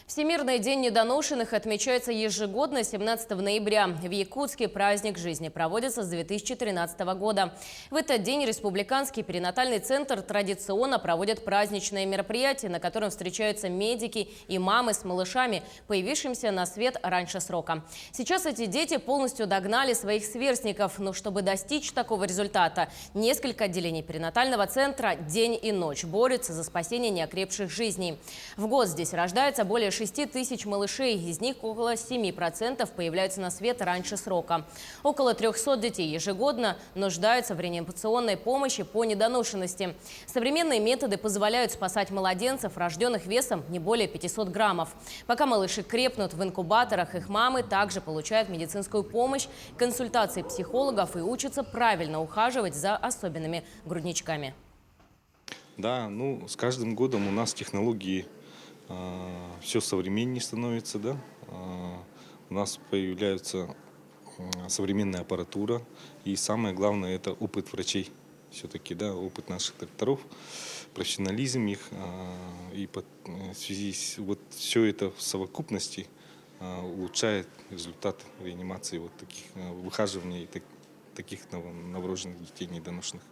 Всемирный день недоношенных отмечается ежегодно 17 ноября. В Якутске праздник жизни проводится с 2013 года. В этот день Республиканский перинатальный центр традиционно проводит праздничные мероприятия, на котором встречаются медики и мамы с малышами, появившимися на свет раньше срока. Сейчас эти дети полностью догнали своих сверстников. Но чтобы достичь такого результата, несколько отделений перинатального центра день и ночь борются за спасение неокрепших жизней. В год здесь рождается более 6 тысяч малышей, из них около 7% появляются на свет раньше срока. Около 300 детей ежегодно нуждаются в реанимационной помощи по недоношенности. Современные методы позволяют спасать младенцев, рожденных весом не более 500 граммов. Пока малыши крепнут в инкубаторах, их мамы также получают медицинскую помощь, консультации психологов и учатся правильно ухаживать за особенными грудничками. Да, с каждым годом у нас технологии все современнее становится, да. У нас появляется современная аппаратура, и самое главное — это опыт врачей. Все-таки, да, опыт наших докторов, профессионализм их, и в связи с вот все это в совокупности улучшает результат реанимации вот таких выхаживаний и таких новорожденных детей недоношенных.